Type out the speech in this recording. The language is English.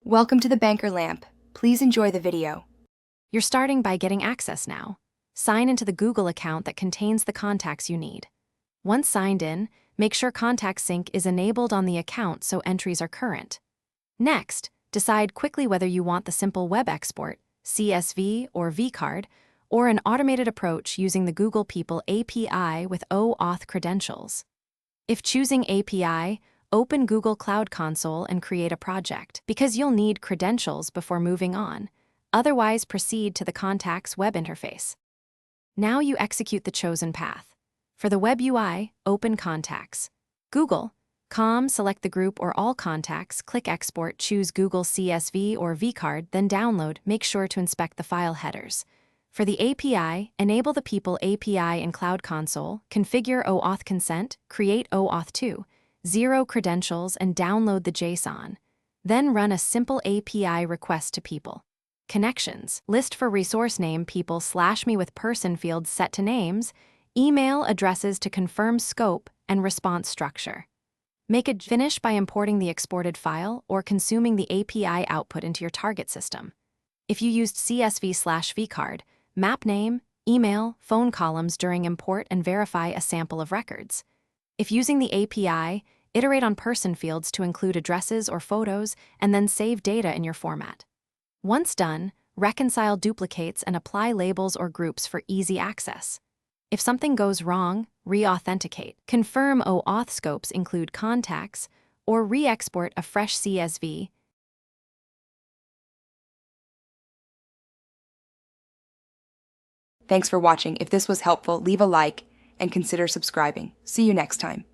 Welcome to the Banker Lamp. Please enjoy the video. You're starting by getting access now. Sign into the Google account that contains the contacts you need. Once signed in, make sure Contact Sync is enabled on the account so entries are current. Next, decide quickly whether you want the simple web export, CSV or vCard, or an automated approach using the Google People API with OAuth credentials. If choosing API, open Google Cloud Console and create a project, because you'll need credentials before moving on. Otherwise, proceed to the Contacts web interface. Now you execute the chosen path. For the web UI, open Contacts. Google, select the group or all contacts, click Export, choose Google CSV or vCard, then download, make sure to inspect the file headers. For the API, enable the People API in Cloud Console, configure OAuth consent, create OAuth 2, 0 credentials, and download the JSON. Then run a simple API request to People. Connections, list for resource name people/me with person fields set to names, email addresses to confirm scope and response structure. Make it finish by importing the exported file or consuming the API output into your target system. If you used CSV/vCard, map name, email, phone columns during import and verify a sample of records. If using the API, iterate on person fields to include addresses or photos and then save data in your format. Once done, reconcile duplicates and apply labels or groups for easy access. If something goes wrong, re-authenticate. Confirm OAuth scopes include contacts, or re-export a fresh CSV. Thanks for watching. If this was helpful, leave a like and consider subscribing. See you next time.